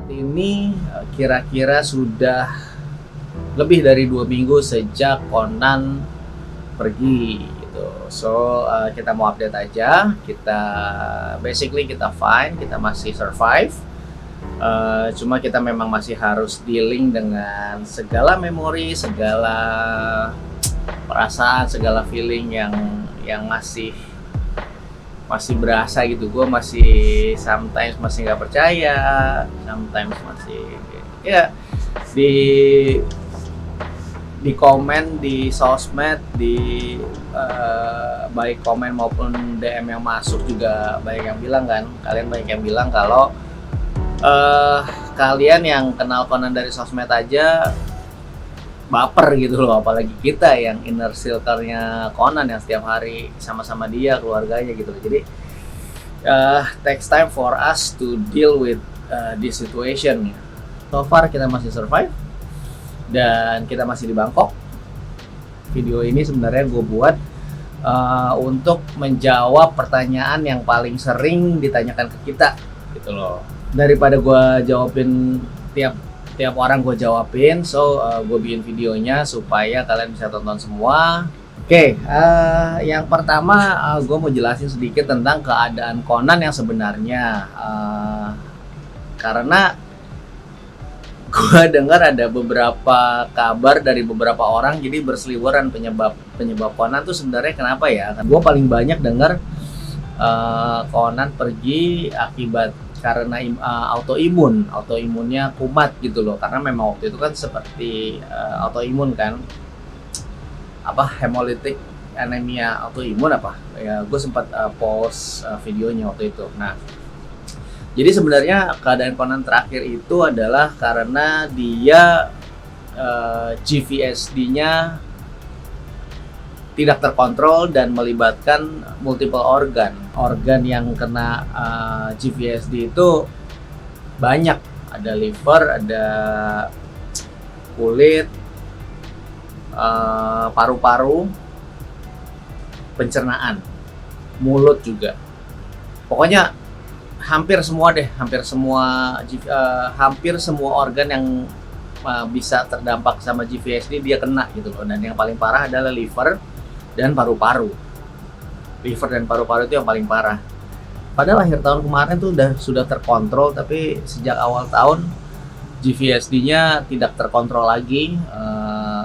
Saat ini kira-kira sudah lebih dari 2 minggu sejak Conan pergi gitu. So kita mau update aja. Kita fine, kita masih survive. Cuma kita memang masih harus dealing dengan segala memori, segala perasaan, segala feeling yang masih berasa gitu. Gue masih sometimes masih nggak percaya, sometimes masih ya di komen di sosmed, di baik komen maupun DM yang masuk juga banyak yang bilang kan, kalian banyak yang bilang kalau kalian yang kenal Conan dari sosmed aja baper gitu loh, apalagi kita yang inner circle-nya Conan yang setiap hari sama-sama dia, keluarganya gitu. Jadi takes time for us to deal with this situation. So far kita masih survive dan kita masih di Bangkok. Video ini sebenarnya gue buat untuk menjawab pertanyaan yang paling sering ditanyakan ke kita gitu loh. Daripada gue jawabin tiap orang gue jawabin, so gue bikin videonya supaya kalian bisa tonton semua. Oke, yang pertama gue mau jelasin sedikit tentang keadaan Conan yang sebenarnya, karena gue dengar ada beberapa kabar dari beberapa orang, jadi berseliweran penyebab Conan tuh sebenarnya kenapa ya? Gue paling banyak dengar Conan pergi akibat karena autoimunnya kumat gitu loh, karena memang waktu itu kan seperti autoimun kan, hemolytic anemia autoimun ya, gue sempat post videonya waktu itu. Nah, jadi sebenarnya keadaan Conan terakhir itu adalah karena dia GVSD-nya tidak terkontrol dan melibatkan multiple organ yang kena GVSD itu banyak, ada liver, ada kulit, paru-paru, pencernaan, mulut juga. Pokoknya hampir semua organ yang bisa terdampak sama GVSD dia kena gitu loh. Dan yang paling parah adalah liver dan paru-paru. Liver dan paru-paru itu yang paling parah. Padahal akhir tahun kemarin tuh sudah terkontrol, tapi sejak awal tahun GVSD-nya tidak terkontrol lagi,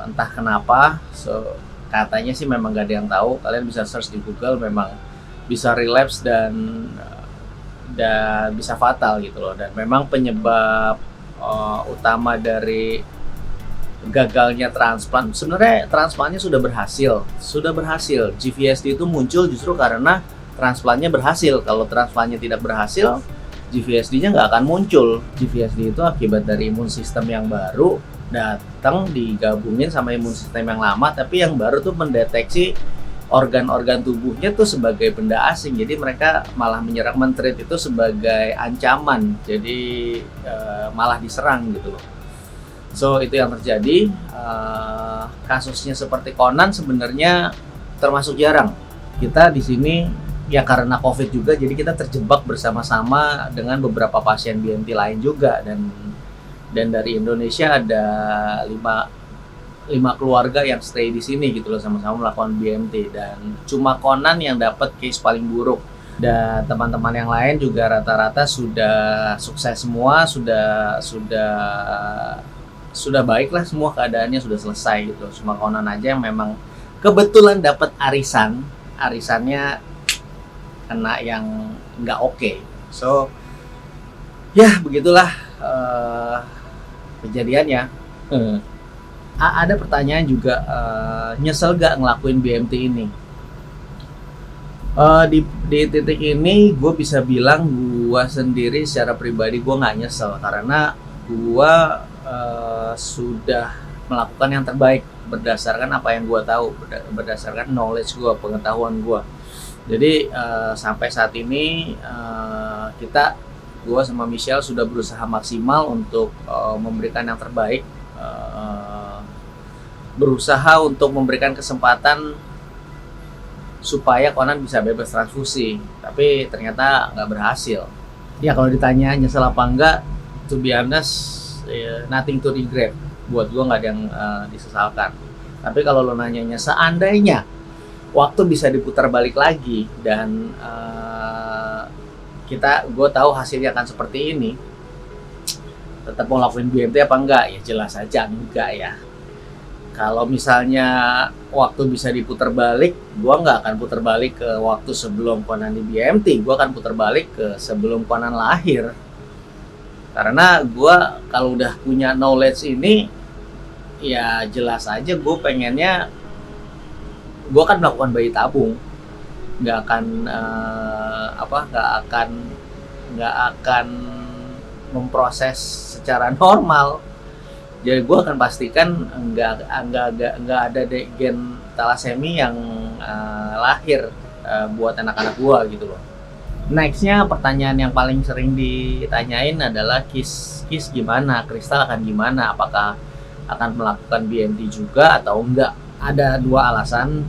entah kenapa. So katanya sih memang gak ada yang tahu. Kalian bisa search di Google, memang bisa relapse dan bisa fatal gitu loh. Dan memang penyebab utama dari gagalnya transplant, sebenarnya transplantnya sudah berhasil. GVSD itu muncul justru karena transplantnya berhasil. Kalau transplantnya tidak berhasil, GVSD-nya nggak akan muncul. GVSD itu akibat dari imun sistem yang baru datang digabungin sama imun sistem yang lama, tapi yang baru tuh mendeteksi organ-organ tubuhnya tuh sebagai benda asing. Jadi mereka malah men-treat itu sebagai ancaman. Jadi malah diserang gitu loh. So itu yang terjadi. Kasusnya seperti Conan sebenarnya termasuk jarang. Kita di sini ya karena COVID juga, jadi kita terjebak bersama-sama dengan beberapa pasien BMT lain juga, dan dari Indonesia ada 5 keluarga yang stay di sini gitu loh, sama-sama melakukan BMT, dan cuma Conan yang dapat case paling buruk. Dan teman-teman yang lain juga rata-rata sudah sukses semua, sudah baik lah, semua keadaannya sudah selesai gitu. Cuma Conan aja yang memang kebetulan dapat arisannya kena yang nggak oke. So ya begitulah kejadiannya. Ada pertanyaan juga, nyesel gak ngelakuin BMT ini? Di titik ini gue bisa bilang gue sendiri secara pribadi gue nggak nyesel, karena gue sudah melakukan yang terbaik berdasarkan apa yang gue tahu, berdasarkan knowledge gue, pengetahuan gue. Jadi sampai saat ini gue sama Michelle sudah berusaha maksimal untuk memberikan yang terbaik, berusaha untuk memberikan kesempatan supaya Conan bisa bebas transfusi, tapi ternyata nggak berhasil. Ya kalau ditanya nyesel apa enggak, To be honest, nothing to regret. Buat gue nggak ada yang disesalkan. Tapi kalau lo nanyanya seandainya waktu bisa diputar balik lagi dan gue tahu hasilnya akan seperti ini, tetap mau lakuin BMT apa enggak? Ya jelas aja enggak ya. Kalau misalnya waktu bisa diputar balik, gue nggak akan putar balik ke waktu sebelum Conan di BMT. Gue akan putar balik ke sebelum Conan lahir. Karena gue kalau udah punya knowledge ini, ya jelas aja gue pengennya, gue akan melakukan bayi tabung. Nggak akan memproses secara normal. Jadi gue akan pastikan nggak ada gen talasemi yang lahir buat anak-anak gue gitu loh. Nextnya pertanyaan yang paling sering ditanyain adalah Kis gimana, Kristal akan gimana, apakah akan melakukan BMT juga atau enggak? Ada dua alasan.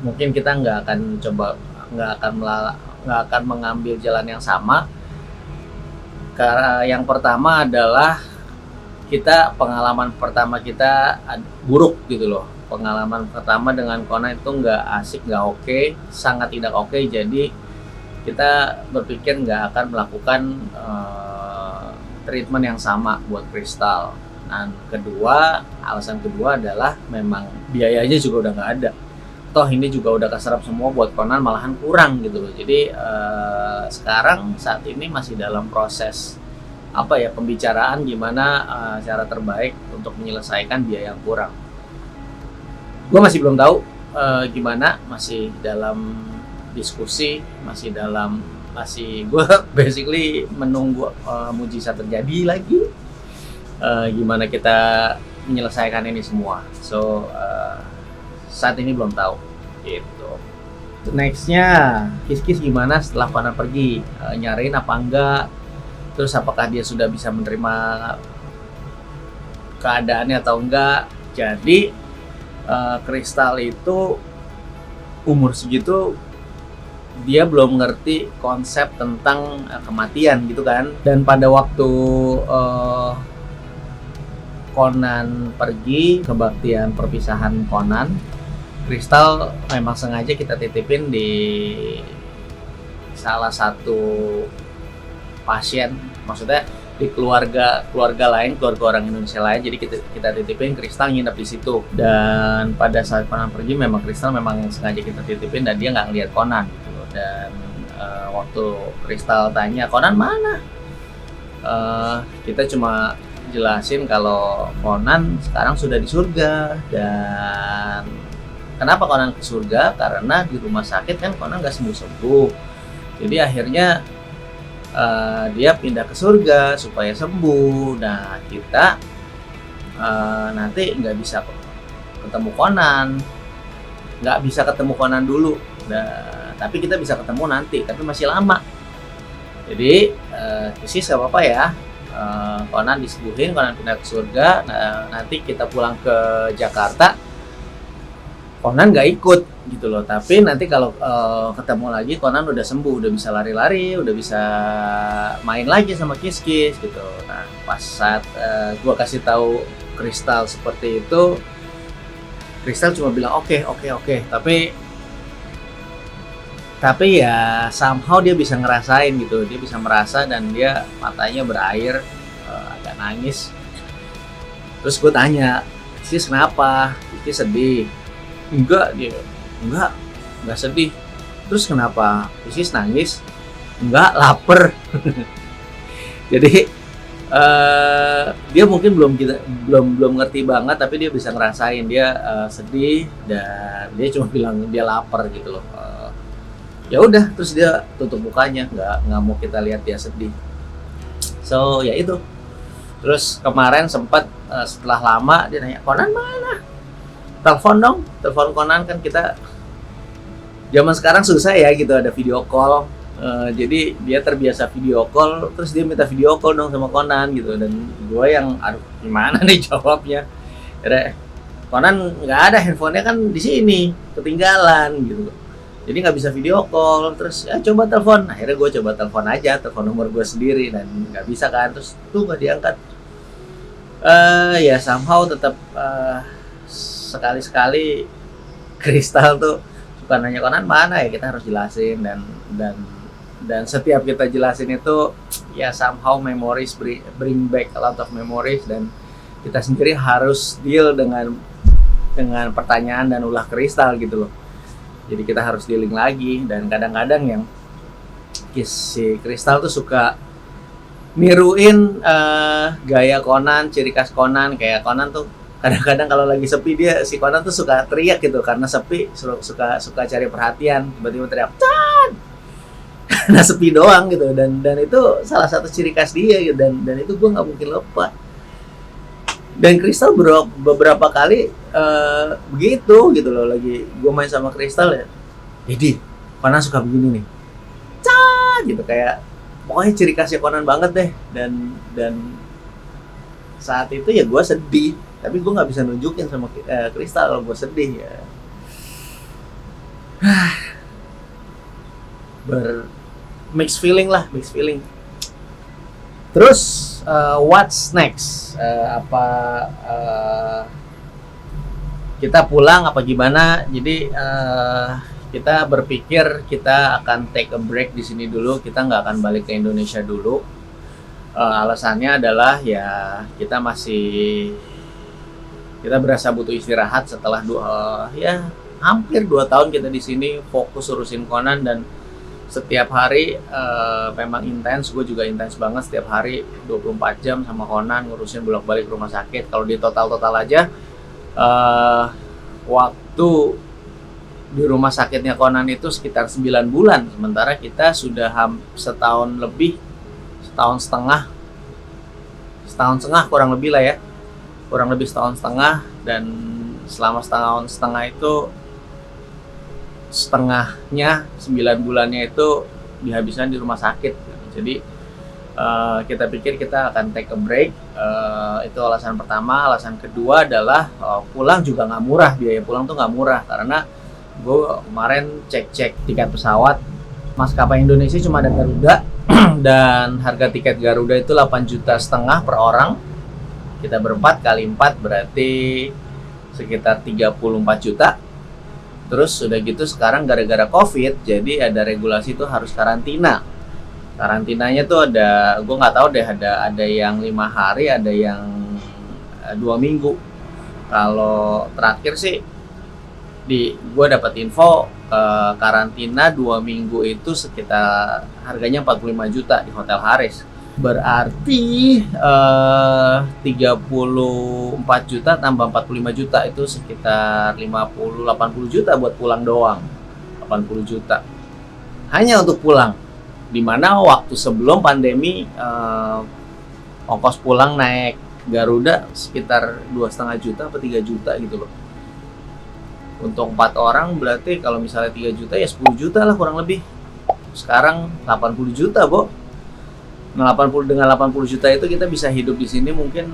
Mungkin kita nggak akan mengambil jalan yang sama. Karena yang pertama adalah pengalaman pertama kita buruk gitu loh. Pengalaman pertama dengan Conan itu nggak asik, nggak oke, sangat tidak oke. Jadi kita berpikir nggak akan melakukan treatment yang sama buat Kristal. Dan alasan kedua adalah memang biayanya juga udah nggak ada. Toh ini juga udah keserap semua buat Conan, malahan kurang gitu loh. Jadi sekarang saat ini masih dalam proses pembicaraan gimana cara terbaik untuk menyelesaikan biaya yang kurang. Gue masih belum tahu gimana, masih dalam diskusi, gue basically menunggu mujizat terjadi lagi, gimana kita menyelesaikan ini semua. So saat ini belum tahu gitu. Nextnya Kis gimana setelah Conan pergi, nyariin apa enggak, terus apakah dia sudah bisa menerima keadaannya atau enggak. Jadi Kristal itu umur segitu dia belum ngerti konsep tentang kematian gitu kan. Dan pada waktu Conan pergi, kebaktian perpisahan Conan, Kristal memang sengaja kita titipin di salah satu pasien, maksudnya di keluarga lain, keluarga orang Indonesia lain. Jadi kita titipin Kristal nginep di situ. Dan pada saat Conan pergi, memang Kristal memang sengaja kita titipin dan dia nggak ngeliat Conan gitu. Dan waktu Kristal tanya Conan mana, kita cuma jelasin kalau Conan sekarang sudah di surga. Dan kenapa Conan ke surga? Karena di rumah sakit kan Conan nggak sembuh-sembuh. Jadi akhirnya dia pindah ke surga supaya sembuh. Nah kita nanti nggak bisa ketemu Conan, dulu. Nah, tapi kita bisa ketemu nanti, tapi masih lama. Jadi sih nggak apa-apa ya. Conan disembuhin, Conan pindah ke surga. Nah, nanti kita pulang ke Jakarta, Conan nggak ikut gitu loh. Tapi nanti kalau ketemu lagi Conan udah sembuh, udah bisa lari-lari, udah bisa main lagi sama Kis gitu. Nah pas saat gua kasih tahu Kristal seperti itu, Kristal cuma bilang oke. Tapi ya somehow dia bisa ngerasain gitu, dia bisa merasa dan dia matanya berair, agak nangis. Terus gue tanya, Kis kenapa? Kis sedih? Enggak sedih. Terus kenapa? Kis nangis? Enggak, lapar. Jadi dia mungkin belum ngerti banget, tapi dia bisa ngerasain dia sedih dan dia cuma bilang dia lapar gitu loh. Ya udah, terus dia tutup mukanya, nggak mau kita lihat dia sedih. So ya itu. Terus kemarin sempat setelah lama dia nanya, Conan mana? Telepon dong, telepon Conan. Kan kita zaman sekarang susah ya gitu, ada video call. Jadi dia terbiasa video call, terus dia minta video call dong sama Conan gitu. Dan gue yang aduh gimana nih jawabnya. Conan nggak ada, handphonenya kan di sini ketinggalan gitu. Jadi nggak bisa video call, terus ya coba telepon. Akhirnya gue coba telepon aja, telepon nomor gue sendiri, dan nggak bisa kan, terus tuh nggak diangkat. Ya somehow tetap sekali-sekali Kristal tuh suka nanya, Conan mana ya, kita harus jelasin, dan setiap kita jelasin itu ya somehow memories bring back a lot of memories, dan kita sendiri harus deal dengan pertanyaan dan ulah Kristal gitu loh. Jadi kita harus dealing lagi, dan kadang-kadang yang si Kristal tuh suka niruin gaya Conan, ciri khas Conan. Kayak Conan tuh kadang-kadang kalau lagi sepi, si Conan tuh suka teriak gitu, karena sepi suka cari perhatian, tiba-tiba teriak Chan! Nah sepi doang gitu, dan itu salah satu ciri khas dia gitu, dan itu gue nggak mungkin lupa. Dan Kristal beberapa kali begitu gitu loh, lagi gue main sama Kristal ya, Edi, Conan suka begini nih, Chan! Gitu, kayak pokoknya ciri khasnya Conan banget deh. Dan saat itu ya gue sedih, tapi gue nggak bisa nunjukin sama Kristal kalau gue sedih ya. Mixed feeling. Terus what's next? Kita pulang apa gimana? Jadi kita berpikir kita akan take a break di sini dulu. Kita nggak akan balik ke Indonesia dulu. Alasannya adalah ya kita berasa butuh istirahat setelah hampir 2 tahun kita di sini fokus urusin Conan, dan setiap hari memang intens. Gue juga intens banget, setiap hari 24 jam sama Conan, ngurusin bolak-balik rumah sakit. Kalau di total aja waktu di rumah sakitnya Conan itu sekitar 9 bulan, sementara kita sudah setahun setengah kurang lebih lah ya, kurang lebih setahun setengah. Dan selama setahun setengah itu, setengahnya 9 bulannya itu dihabiskan di rumah sakit. Jadi kita pikir kita akan take a break. Itu alasan pertama. Alasan kedua adalah pulang juga nggak murah, biaya pulang tuh nggak murah, karena gue kemarin cek tiket pesawat maskapai Indonesia cuma ada Garuda dan harga tiket Garuda itu 8,5 juta per orang. Kita berempat kali 4 berarti sekitar 34 juta. Terus udah gitu sekarang gara-gara COVID, jadi ada regulasi tuh harus karantina. Karantinanya tuh ada, gue nggak tahu deh, ada yang 5 hari, ada yang 2 minggu. Kalau terakhir sih gue dapat info karantina 2 minggu itu sekitar harganya 45 juta di Hotel Haris. Berarti 34 juta tambah 45 juta itu sekitar 80 juta buat pulang doang. 80 juta hanya untuk pulang, dimana waktu sebelum pandemi ongkos pulang naik Garuda sekitar 2,5 juta atau 3 juta gitu loh. Untuk 4 orang berarti kalau misalnya 3 juta ya 10 juta lah kurang lebih. Sekarang 80 juta, Bo. Nah, 80 juta itu kita bisa hidup di sini mungkin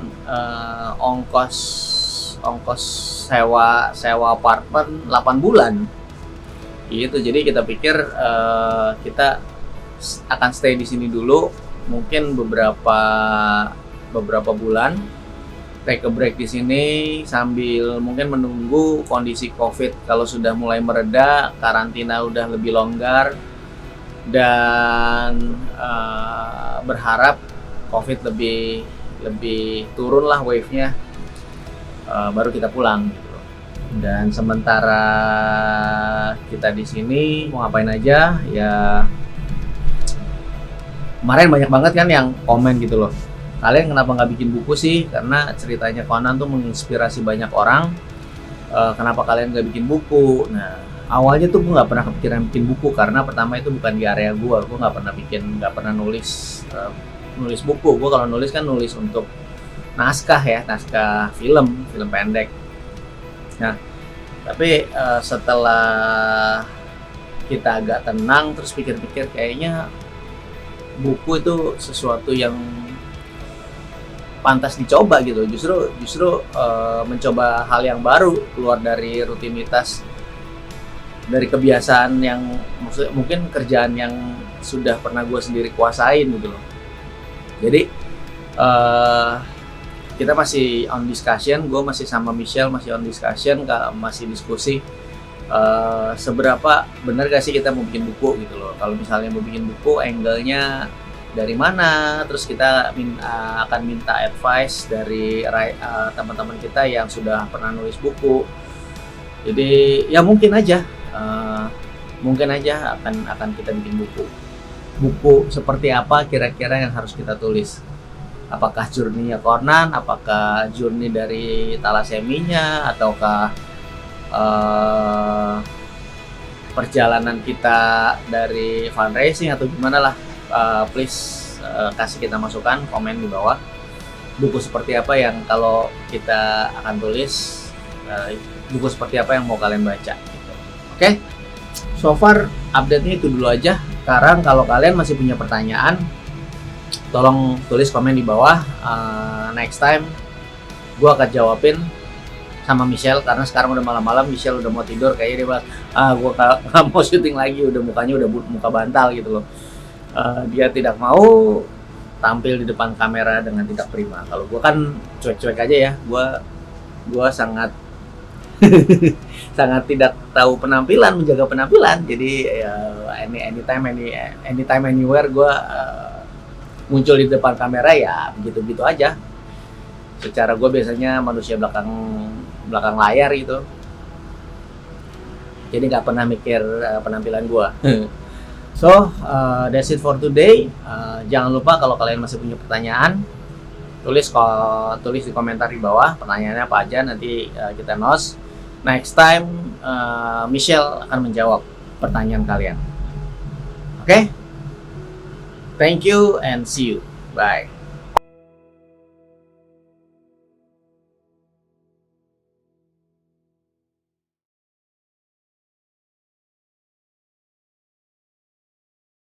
ongkos sewa apartemen 8 bulan. Gitu. Jadi kita pikir kita akan stay di sini dulu mungkin beberapa bulan. Take a break di sini sambil mungkin menunggu kondisi COVID kalau sudah mulai mereda, karantina udah lebih longgar, dan berharap COVID lebih turun lah wave-nya, baru kita pulang gitu. Dan sementara kita di sini mau ngapain aja ya, kemarin banyak banget kan yang komen gitu loh, kalian kenapa nggak bikin buku sih? Karena ceritanya Conan tuh menginspirasi banyak orang. Kenapa kalian nggak bikin buku? Nah, awalnya tuh gue nggak pernah kepikiran bikin buku karena pertama itu bukan di area gue nggak pernah nulis buku. Gue kalau nulis kan nulis untuk naskah film pendek. Nah, tapi setelah kita agak tenang terus pikir-pikir, kayaknya buku itu sesuatu yang pantas dicoba gitu. Justru mencoba hal yang baru, keluar dari rutinitas dari kebiasaan yang maksudnya mungkin kerjaan yang sudah pernah gue sendiri kuasain gitu loh. Jadi kita masih on discussion, gue masih sama Michelle masih on discussion, masih diskusi seberapa benar gak sih kita mau bikin buku gitu loh. Kalau misalnya mau bikin buku, angle-nya dari mana, terus kita akan minta advice dari teman-teman kita yang sudah pernah nulis buku. Jadi ya mungkin aja akan kita bikin buku seperti apa kira-kira yang harus kita tulis. Apakah journey-nya Conan, apakah journey dari talaseminya, ataukah perjalanan kita dari fundraising atau gimana lah. Please kasih kita masukan, komen di bawah buku seperti apa yang kalau kita akan tulis, buku seperti apa yang mau kalian baca gitu. Oke? So far update-nya itu dulu aja. Sekarang kalau kalian masih punya pertanyaan, tolong tulis komen di bawah. Next time gue akan jawabin sama Michelle, karena sekarang udah malam-malam, Michelle udah mau tidur, kayaknya dia bilang gue gak mau syuting lagi, udah mukanya udah muka bantal gitu loh. Dia tidak mau tampil di depan kamera dengan tidak prima. Kalau gue kan cuek-cuek aja ya, gue sangat sangat tidak tahu penampilan, menjaga penampilan. Jadi anytime anywhere gue muncul di depan kamera ya begitu aja. Secara gue biasanya manusia belakang layar gitu, jadi nggak pernah mikir penampilan gue. So that's it for today. Jangan lupa kalau kalian masih punya pertanyaan, tulis di komentar di bawah pertanyaannya apa aja, nanti kita nos. Next time Michelle akan menjawab pertanyaan kalian. Oke? Thank you and see you. Bye.